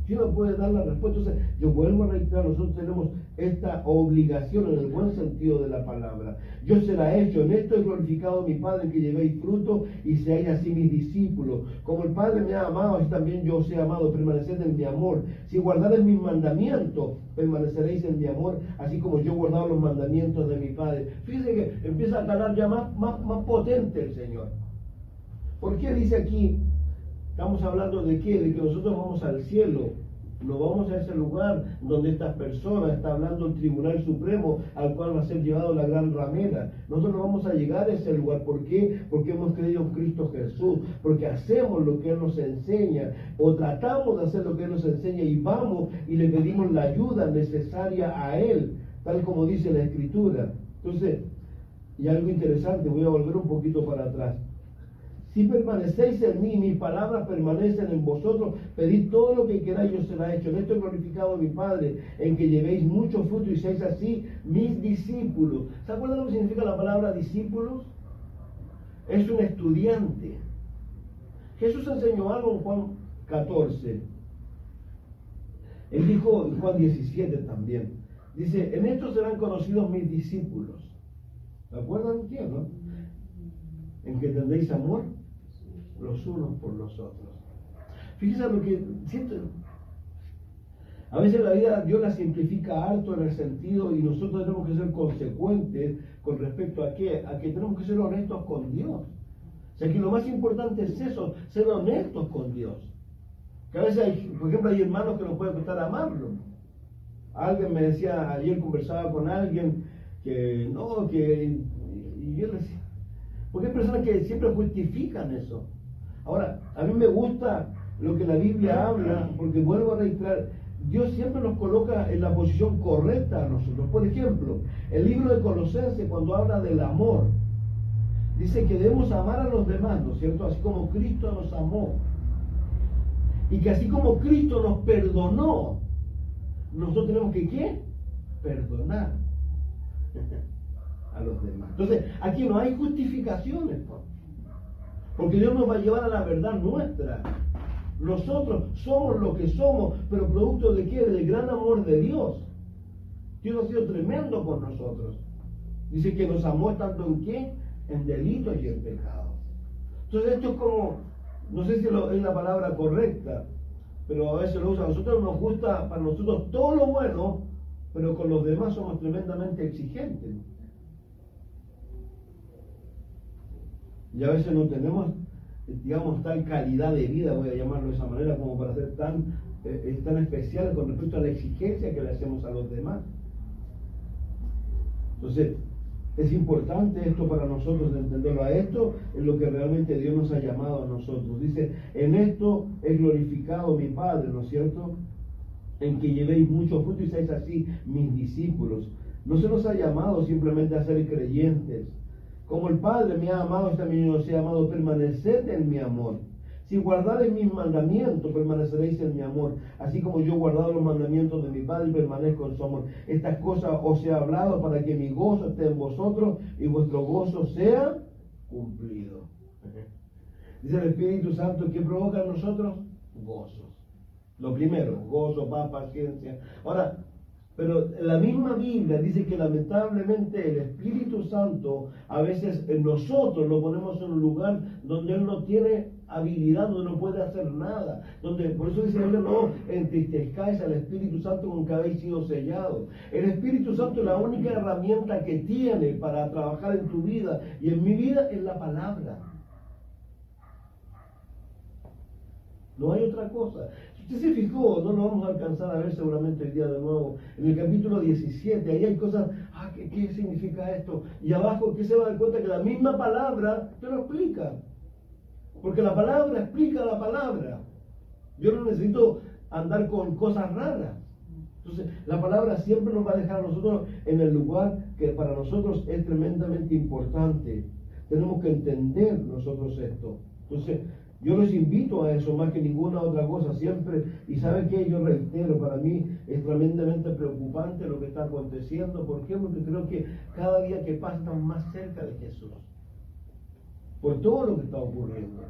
Si no puede dar la respuesta, entonces yo vuelvo a reiterar, nosotros tenemos esta obligación en el buen sentido de la palabra. Yo se la he hecho, en esto he glorificado a mi Padre, que llevéis fruto y seáis así mis discípulos. Como el Padre me ha amado, así también yo os he amado, permaneced en mi amor. Si guardareis mis mandamientos, permaneceréis en mi amor, así como yo he guardado los mandamientos de mi Padre. Fíjense que empieza a calar ya más potente el Señor. ¿Por qué dice aquí? Estamos hablando de qué, de que nosotros vamos al cielo, no vamos a ese lugar donde estas personas, está hablando el Tribunal Supremo, al cual va a ser llevado la gran ramera. Nosotros no vamos a llegar a ese lugar. ¿Por qué? Porque hemos creído en Cristo Jesús, porque hacemos lo que Él nos enseña, o tratamos de hacer lo que Él nos enseña, y vamos y le pedimos la ayuda necesaria a Él, tal como dice la Escritura. Entonces, y algo interesante, voy a volver un poquito para atrás. Si permanecéis en mí, mis palabras permanecen en vosotros, pedid todo lo que queráis, yo se lo he hecho. En esto he glorificado a mi Padre, en que llevéis mucho fruto y seáis así mis discípulos. ¿Se acuerdan lo que significa la palabra discípulos? Es un estudiante. Jesús enseñó algo en Juan 14. Él dijo en Juan 17 también. Dice, en esto serán conocidos mis discípulos. ¿Se acuerdan quién, no? En que tendréis amor los unos por los otros. Fíjense lo que siento. A veces la vida Dios la simplifica harto en el sentido, y nosotros tenemos que ser consecuentes con respecto a qué, a que tenemos que ser honestos con Dios. O sea que lo más importante es eso, ser honestos con Dios. Que a veces hay, por ejemplo, hay hermanos que no pueden costar amarlo. Alguien me decía, ayer conversaba con alguien que no, y yo le decía, porque hay personas que siempre justifican eso. Ahora, a mí me gusta lo que la Biblia habla, porque vuelvo a reiterar, Dios siempre nos coloca en la posición correcta a nosotros. Por ejemplo, el libro de Colosenses, cuando habla del amor, dice que debemos amar a los demás, ¿no es cierto? Así como Cristo nos amó. Y que así como Cristo nos perdonó, nosotros tenemos que, ¿qué? Perdonar a los demás. Entonces, aquí no hay justificaciones, porque Dios nos va a llevar a la verdad nuestra. Nosotros somos lo que somos, pero producto de qué? Del gran amor de Dios. Dios ha sido tremendo con nosotros. Dice que nos amó tanto en qué? En delitos y en pecados. Entonces esto es como, no sé si es la palabra correcta, pero a veces lo usa. A nosotros nos gusta, para nosotros todo lo bueno, pero con los demás somos tremendamente exigentes. Y a veces no tenemos, digamos, tal calidad de vida, voy a llamarlo de esa manera, como para ser tan especial con respecto a la exigencia que le hacemos a los demás. Entonces, es importante esto para nosotros de entenderlo. A esto es lo que realmente Dios nos ha llamado a nosotros. Dice, en esto he glorificado mi Padre, ¿no es cierto? En que llevéis mucho fruto y seáis así mis discípulos. No se nos ha llamado simplemente a ser creyentes. Como el Padre me ha amado, también yo os he amado, permaneced en mi amor. Si guardareis mis mandamientos, permaneceréis en mi amor. Así como yo he guardado los mandamientos de mi Padre y permanezco en su amor. Estas cosas os he hablado para que mi gozo esté en vosotros y vuestro gozo sea cumplido. Dice el Espíritu Santo, ¿qué provoca en nosotros? Gozos. Lo primero, gozo, paz, paciencia. Ahora, pero la misma Biblia dice que lamentablemente el Espíritu Santo a veces nosotros lo ponemos en un lugar donde Él no tiene habilidad, donde no puede hacer nada, donde, por eso dice Él, no entristezcáis al Espíritu Santo con que habéis sido sellados. El Espíritu Santo es la única herramienta que tiene para trabajar en tu vida y en mi vida es la palabra. No hay otra cosa. Si usted se fijó, no lo vamos a alcanzar a ver seguramente el día de nuevo, en el capítulo 17, ahí hay cosas, ¿qué significa esto? Y abajo, ¿qué se va a dar cuenta? Que la misma palabra te lo explica. Porque la palabra explica la palabra. Yo no necesito andar con cosas raras. Entonces, la palabra siempre nos va a dejar a nosotros en el lugar que para nosotros es tremendamente importante. Tenemos que entender nosotros esto. Entonces, yo les invito a eso más que ninguna otra cosa siempre. Y ¿saben qué? Yo reitero, para mí es tremendamente preocupante lo que está aconteciendo. ¿Por qué? Porque creo que cada día que pasa estamos más cerca de Jesús. Por todo lo que está ocurriendo.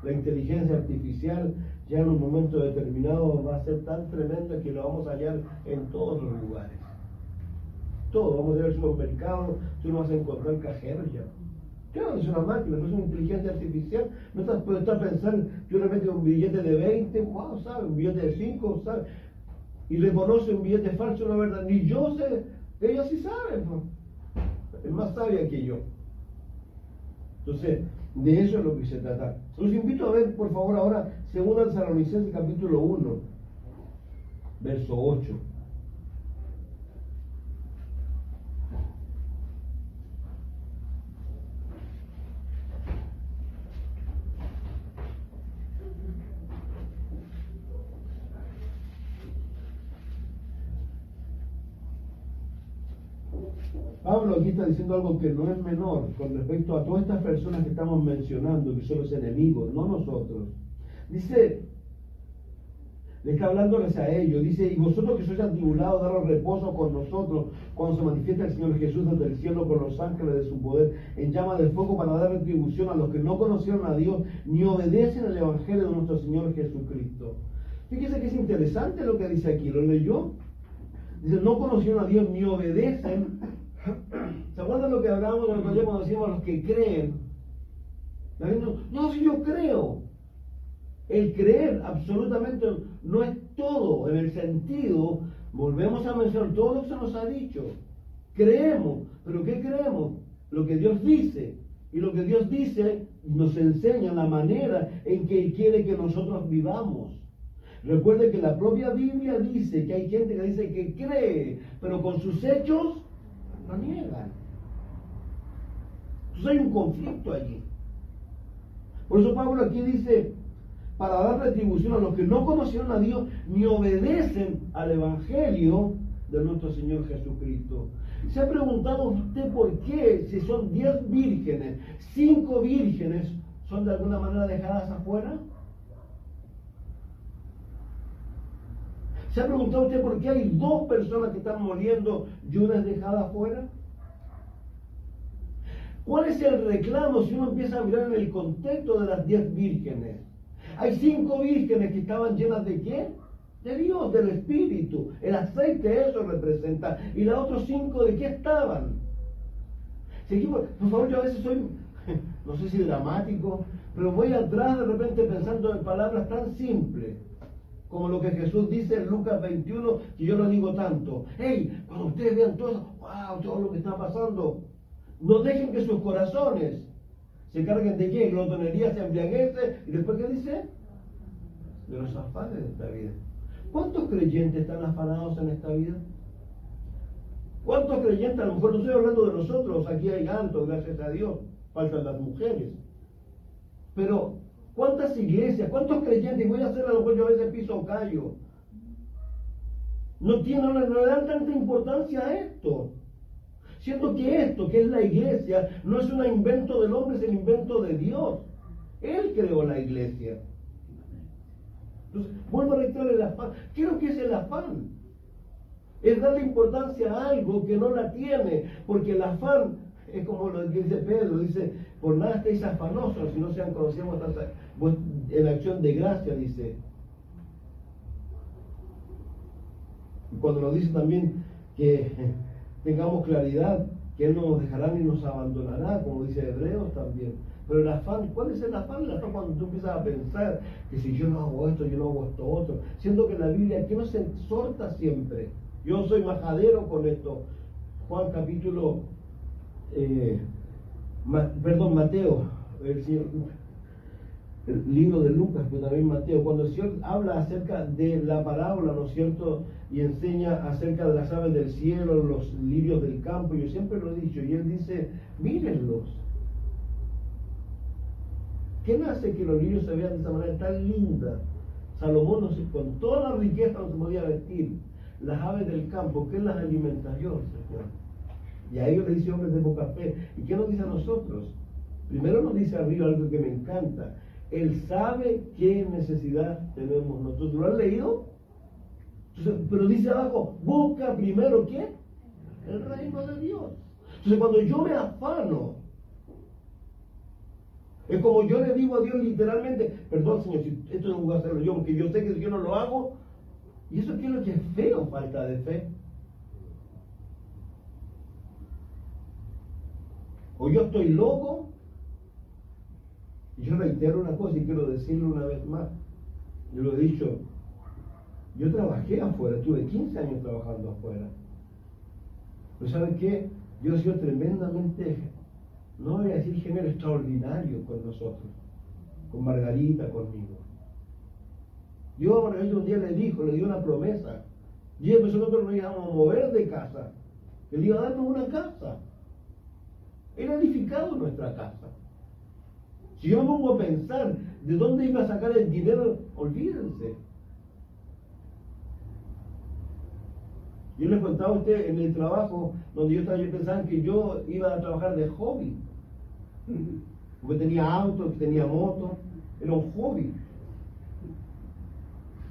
La inteligencia artificial ya en un momento determinado va a ser tan tremendo que lo vamos a hallar en todos los lugares. Todo, vamos a ir al supermercado, tú no vas a encontrar cajeros ya. Claro, es una máquina, no es una inteligencia artificial. No puedes estar pensando que uno mete un billete de 20, wow, ¿sabe? Un billete de 5, ¿sabe? Y reconoce un billete falso, una verdad. Ni yo sé, ellos sí saben, ¿no? Es más sabia que yo. Entonces, de eso es lo que se trata. Los invito a ver, por favor, ahora, 2 Tesalonicenses capítulo 1, verso 8. Pablo aquí está diciendo algo que no es menor con respecto a todas estas personas que estamos mencionando, que son los enemigos, no nosotros. Dice, le está hablándoles a ellos, dice, y vosotros que sois atribulados, daros reposo con nosotros, cuando se manifiesta el Señor Jesús desde el cielo con los ángeles de su poder, en llama de fuego para dar retribución a los que no conocieron a Dios, ni obedecen el Evangelio de nuestro Señor Jesucristo. Fíjese que es interesante lo que dice aquí, ¿lo leyó? Dice, no conocieron a Dios, ni obedecen. ¿Se acuerdan lo que hablábamos el otro día cuando decíamos los que creen? La gente no, si yo creo. El creer absolutamente no es todo, en el sentido, volvemos a mencionar todo lo que se nos ha dicho. Creemos, pero ¿qué creemos? Lo que Dios dice. Y lo que Dios dice nos enseña la manera en que Él quiere que nosotros vivamos. Recuerde que la propia Biblia dice que hay gente que dice que cree, pero con sus hechos lo niegan. Entonces hay un conflicto allí. Por eso Pablo aquí dice, para dar retribución a los que no conocieron a Dios ni obedecen al Evangelio de nuestro Señor Jesucristo. ¿Se ha preguntado usted por qué, si son 10 vírgenes, 5 vírgenes son de alguna manera dejadas afuera? ¿Se ha preguntado usted por qué hay 2 personas que están muriendo y una es dejada afuera? ¿Cuál es el reclamo si uno empieza a mirar en el contexto de las 10 vírgenes? Hay 5 vírgenes que estaban llenas ¿de qué? De Dios, del Espíritu. El aceite eso representa. ¿Y las otros 5 de qué estaban? Seguimos, por favor, yo a veces soy, no sé si dramático, pero voy atrás de repente pensando en palabras tan simples como lo que Jesús dice en Lucas 21, que yo no digo tanto. Hey, cuando ustedes vean todo eso, wow, todo lo que está pasando, no dejen que sus corazones se carguen de qué, glotonería, se embriaguece, y después ¿qué dice? De los afanes de esta vida. ¿Cuántos creyentes están afanados en esta vida? ¿Cuántos creyentes, a lo mejor no estoy hablando de nosotros, aquí hay altos, gracias a Dios, faltan las mujeres, pero ¿cuántas iglesias, cuántos creyentes, voy a hacer a lo mejor yo a veces piso o callo, no le dan tanta importancia a esto? Siendo que esto, que es la iglesia, no es un invento del hombre, es el invento de Dios. Él creó la iglesia. Entonces, vuelvo a reiterar el afán. ¿Qué es lo que es el afán? Es darle importancia a algo que no la tiene, porque el afán es como lo que dice Pedro, dice, por nada estéis afanosos, si no sean conocidos en la acción de gracia, dice. Y cuando nos dice también que tengamos claridad, que Él no nos dejará ni nos abandonará, como dice Hebreos también. Pero el afán, ¿cuál es el afán? El afán cuando tú empiezas a pensar que si yo no hago esto, yo no hago esto otro. Siendo que la Biblia aquí nos exhorta siempre. Yo soy majadero con esto. Juan capítulo, Mateo, el libro de Lucas, pero también Mateo, cuando el Señor habla acerca de la parábola, ¿no es cierto?, y enseña acerca de las aves del cielo, los lirios del campo, yo siempre lo he dicho, y Él dice, mírenlos. ¿Qué hace que los lirios se vean de esa manera tan linda? Salomón, con toda la riqueza no se podía vestir. Las aves del campo, ¿qué las alimenta yo, Señor? Y a ellos le dice hombres de poca fe. ¿Y qué nos dice a nosotros? Primero nos dice arriba algo que me encanta. Él sabe qué necesidad tenemos nosotros. ¿Lo han leído? Entonces, pero dice abajo, busca primero ¿qué? El reino de Dios. Entonces cuando yo me afano Es como yo le digo a Dios literalmente, perdón Señor, si esto no voy a hacerlo yo, porque yo sé que si yo no lo hago, y eso es lo que es feo, falta de fe. O yo estoy loco, y yo reitero una cosa y quiero decirlo una vez más, yo lo he dicho, yo trabajé afuera, tuve 15 años trabajando afuera. Pero ¿saben qué? Dios ha sido tremendamente, no voy a decir género extraordinario con nosotros, con Margarita, conmigo. Dios a Margarita un día le dio una promesa. Y empezó nosotros nos íbamos a mover de casa. Él iba a darnos una casa. Él ha edificado nuestra casa. Si yo me pongo a pensar de dónde iba a sacar el dinero, olvídense. Yo les contaba a usted en el trabajo donde yo estaba, yo pensaba que yo iba a trabajar de hobby. Porque tenía auto, tenía moto, era un hobby.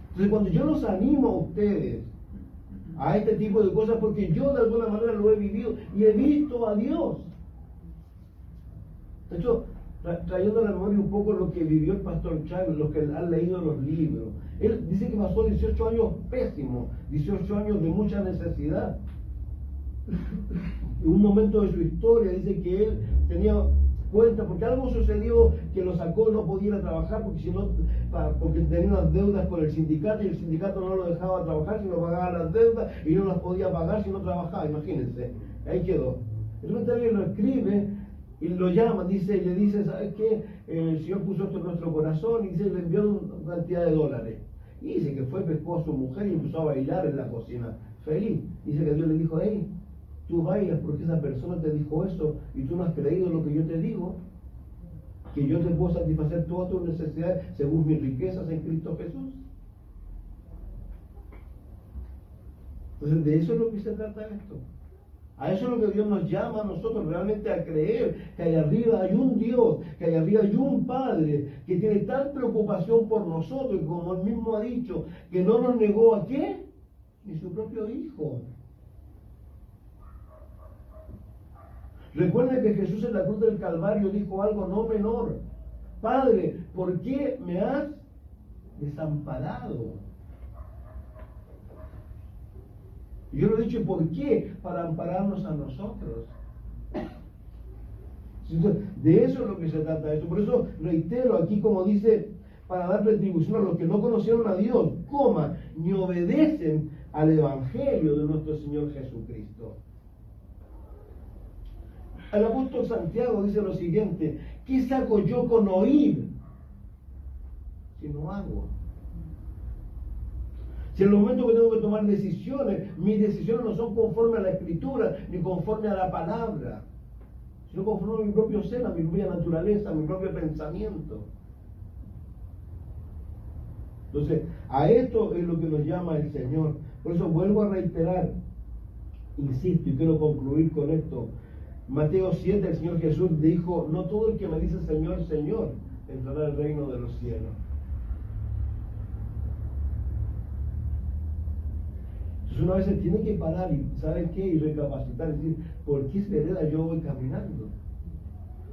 Entonces cuando yo los animo a ustedes a este tipo de cosas, porque yo de alguna manera lo he vivido y he visto a Dios. De hecho, trayendo a la memoria un poco lo que vivió el pastor Chávez, los que han leído los libros. Él dice que pasó 18 años pésimos, 18 años de mucha necesidad. En un momento de su historia dice que él tenía cuenta, porque algo sucedió que lo sacó, no podía ir a trabajar, porque tenía unas deudas con el sindicato y el sindicato no lo dejaba trabajar si no pagaba las deudas y no las podía pagar si no trabajaba, imagínense, ahí quedó. Entonces alguien lo escribe y lo llama, le dice, ¿sabes qué? El Señor puso esto en nuestro corazón y dice, le envió una cantidad de dólares. Y dice que fue, pescó a su mujer y empezó a bailar en la cocina, feliz. Dice que Dios le dijo, hey, tú bailas porque esa persona te dijo eso y tú no has creído lo que yo te digo, que yo te puedo satisfacer todas tus necesidades según mis riquezas en Cristo Jesús. Entonces de eso es lo que se trata esto. A eso es lo que Dios nos llama a nosotros realmente a creer, que allá arriba hay un Dios, que allá arriba hay un Padre que tiene tal preocupación por nosotros, y como Él mismo ha dicho, que no nos negó a qué, ni su propio Hijo. Recuerden que Jesús en la cruz del Calvario dijo algo no menor: Padre, ¿por qué me has desamparado? Y yo lo he dicho, ¿por qué? Para ampararnos a nosotros. De eso es lo que se trata esto. Por eso reitero aquí, como dice, para dar retribución a los que no conocieron a Dios, ni obedecen al Evangelio de nuestro Señor Jesucristo. El apóstol Santiago dice lo siguiente: ¿qué saco yo con oír si no hago? Si en el momento que tengo que tomar decisiones, mis decisiones no son conforme a la Escritura, ni conforme a la palabra, sino conforme a mi propio ser, a mi propia naturaleza, a mi propio pensamiento. Entonces, a esto es lo que nos llama el Señor. Por eso vuelvo a reiterar, insisto, y quiero concluir con esto. Mateo 7, el Señor Jesús dijo, no todo el que me dice Señor, Señor, entrará al reino de los cielos. Entonces uno a veces tiene que parar y, ¿sabe qué? Y recapacitar, y decir, ¿por qué vereda yo voy caminando?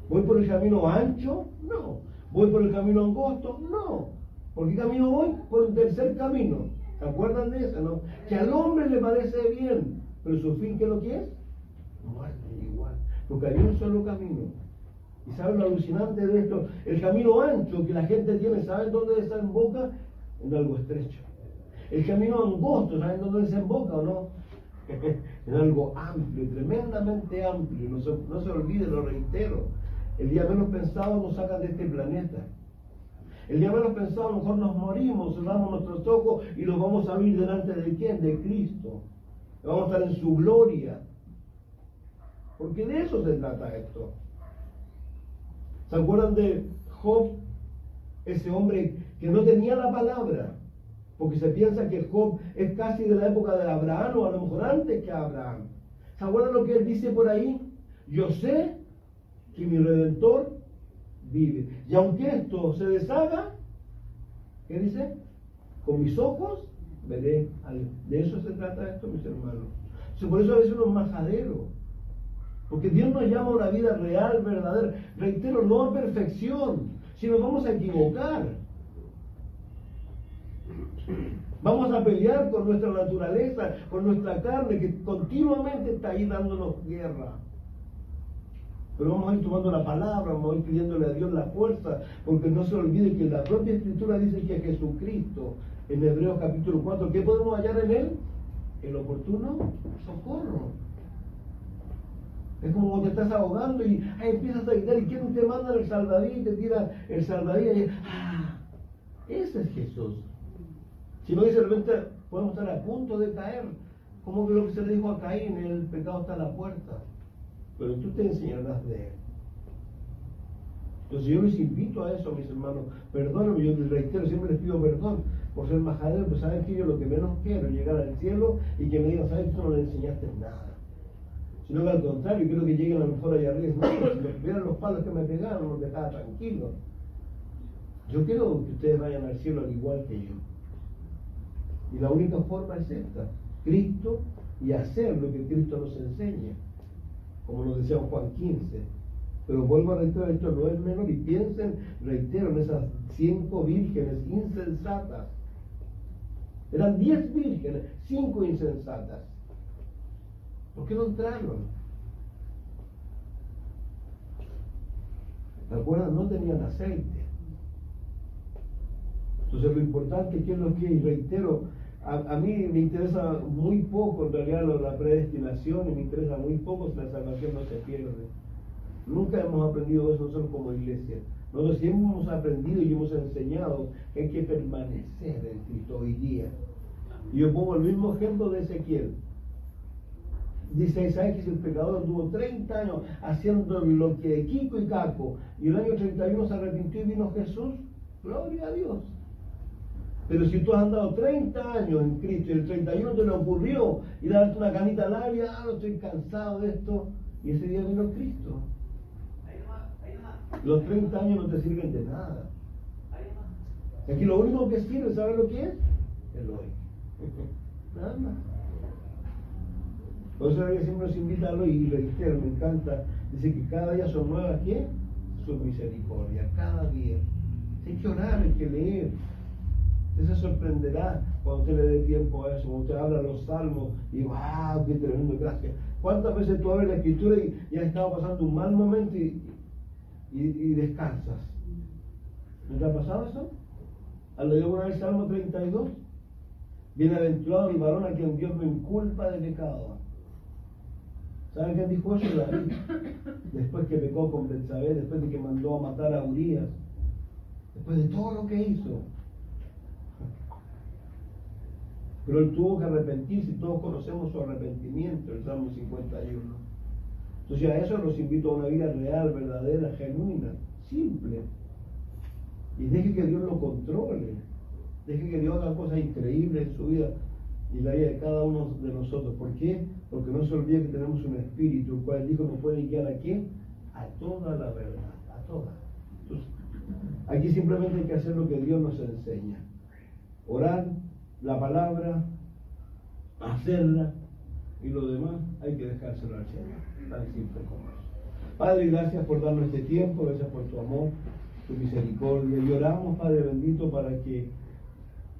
¿Voy por el camino ancho? No. ¿Voy por el camino angosto? No. ¿Por qué camino voy? Por el tercer camino. ¿Se acuerdan de eso, no? Que al hombre le parece bien, pero su fin, ¿qué es lo que es? Muerte igual. Porque hay un solo camino. ¿Y saben lo alucinante de esto? El camino ancho que la gente tiene, ¿saben dónde desemboca? En algo estrecho. El camino angosto, ¿saben dónde desemboca o no? En algo amplio, tremendamente amplio. No se olvide, lo reitero. El día menos pensado nos sacan de este planeta. El día menos pensado a lo mejor nos morimos, cerramos nuestros ojos y los vamos a abrir delante de ¿quién? De Cristo. Vamos a estar en su gloria. Porque de eso se trata esto. ¿Se acuerdan de Job? Ese hombre que no tenía la palabra. Porque se piensa que Job es casi de la época de Abraham o a lo mejor antes que Abraham. ¿Se acuerdan lo que él dice por ahí? Yo sé que mi Redentor vive. Y aunque esto se deshaga, ¿qué dice? Con mis ojos veré a Dios. De eso se trata esto, mis hermanos. Por eso a veces uno es majadero. Porque Dios nos llama a una vida real, verdadera. Reitero, no a perfección, sino vamos a equivocar. Vamos a pelear con nuestra naturaleza, con nuestra carne, que continuamente está ahí dándonos guerra. Pero vamos a ir tomando la palabra, vamos a ir pidiéndole a Dios la fuerza, porque no se olvide que la propia Escritura dice que Jesucristo, en Hebreos capítulo 4, ¿qué podemos hallar en Él? El oportuno socorro. Es como cuando te estás ahogando y empiezas a gritar, y ¿quién te manda el salvavidas? Y te tira el salvavidas y ese es Jesús. Si no, dice de repente podemos estar a punto de caer, como que lo que se le dijo a Caín, el pecado está a la puerta, pero tú te enseñarás de él. Entonces yo les invito a eso, mis hermanos. Perdónenme, yo les reitero, siempre les pido perdón por ser majadero, pero saben que yo lo que menos quiero es llegar al cielo y que me digan, ¿sabes que tú no le enseñaste nada? Sino que al contrario, quiero que lleguen a lo mejor allá arriba, no, si me vieran los palos que me pegaron, los dejaba tranquilos. Yo quiero que ustedes vayan al cielo al igual que yo. Y la única forma es esta, Cristo, y hacer lo que Cristo nos enseña, como nos decía Juan 15. Pero vuelvo a reiterar, esto no es menor, y piensen, reitero, en esas 5 vírgenes insensatas. Eran 10 vírgenes, 5 insensatas. ¿Por qué no entraron? ¿Se acuerdan? No tenían aceite. Entonces lo importante es lo que, y reitero, a mí me interesa muy poco en realidad la predestinación, y me interesa muy poco si la salvación no se pierde. Nunca hemos aprendido eso nosotros como iglesia. Nosotros siempre hemos aprendido y hemos enseñado que hay que permanecer en Cristo hoy día. Y yo pongo el mismo ejemplo de Ezequiel. Dice Isaías que si el pecador tuvo 30 años haciendo lo que Kiko y Caco, y el año 31 se arrepintió y vino Jesús, gloria a Dios. Pero si tú has andado 30 años en Cristo y el 31 te le ocurrió ir a darte una canita al área, no estoy cansado de esto, y ese día vino Cristo. Los 30 años no te sirven de nada. Aquí lo único que sirve, ¿sabes lo que es? El hoy. Nada más. Por eso siempre nos invita a hoy, y reitero, me encanta, dice que cada día son nuevas, ¿qué? Su misericordia, cada día. Hay que orar, hay que leer. Usted se sorprenderá cuando usted le dé tiempo a eso, cuando usted habla los salmos y ¡wow! ¡Qué tremendo! Gracias. ¿Cuántas veces tú abres la escritura y has estado pasando un mal momento y descansas? ¿No te ha pasado eso? ¿Has leído una vez el Salmo 32? Bienaventurado el varón a quien Dios no inculpa de pecado. ¿Saben quién dijo eso? David. Después que pecó con Betsabé, después de que mandó a matar a Urías, después de todo lo que hizo. Pero él tuvo que arrepentirse, y todos conocemos su arrepentimiento, el Salmo 51. Entonces a eso los invito a una vida real, verdadera, genuina, simple. Y deje que Dios lo controle. Deje que Dios haga cosas increíbles en su vida y la vida de cada uno de nosotros. ¿Por qué? Porque no se olvide que tenemos un espíritu, el cual dijo nos puede guiar a quién? A toda la verdad, a toda. Entonces, aquí simplemente hay que hacer lo que Dios nos enseña. Orar, la palabra, hacerla, y lo demás hay que dejárselo al Señor. Tan simple como eso. Padre, gracias por darnos este tiempo, gracias por tu amor, tu misericordia. Y oramos, Padre bendito, para que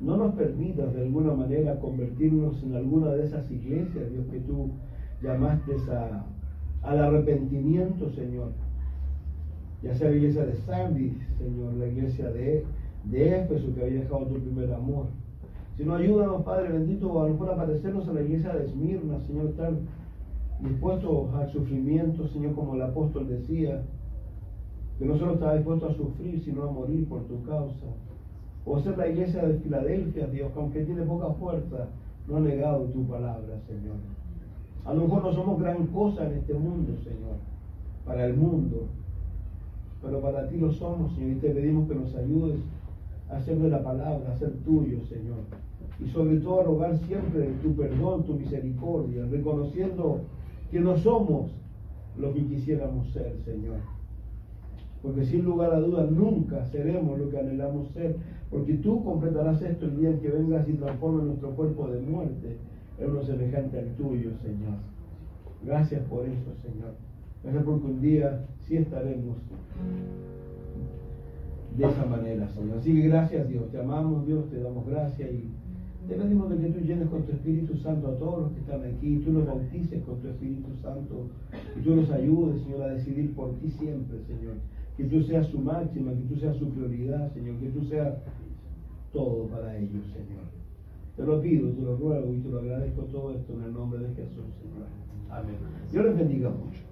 no nos permitas de alguna manera convertirnos en alguna de esas iglesias, Dios, que tú llamaste al arrepentimiento, Señor. Ya sea la iglesia de Sardis, Señor, la iglesia de Éfeso, que había dejado tu primer amor. Si no, ayúdanos, Padre bendito, a lo mejor a parecernos a la iglesia de Esmirna, Señor, estar dispuestos al sufrimiento, Señor, como el apóstol decía, que no solo estaba dispuesto a sufrir, sino a morir por tu causa. O ser la iglesia de Filadelfia, Dios, que aunque tiene poca fuerza, no ha negado tu palabra, Señor. A lo mejor no somos gran cosa en este mundo, Señor, para el mundo, pero para ti lo somos, Señor, y te pedimos que nos ayudes a hacer de la palabra, a ser tuyo, Señor. Y sobre todo a rogar siempre tu perdón, tu misericordia, reconociendo que no somos lo que quisiéramos ser, Señor. Porque sin lugar a dudas nunca seremos lo que anhelamos ser, porque tú completarás esto el día en que vengas y transformes nuestro cuerpo de muerte en uno semejante al tuyo, Señor. Gracias por eso, Señor. Gracias porque un día sí estaremos de esa manera, Señor. Así que gracias, Dios. Te amamos, Dios, te damos gracias y te pedimos de que tú llenes con tu Espíritu Santo a todos los que están aquí, tú los bautices con tu Espíritu Santo y tú los ayudes, Señor, a decidir por ti siempre, Señor. Que tú seas su máxima, que tú seas su prioridad, Señor, que tú seas todo para ellos, Señor. Te lo pido, te lo ruego y te lo agradezco todo esto en el nombre de Jesús, Señor. Amén. Dios les bendiga mucho.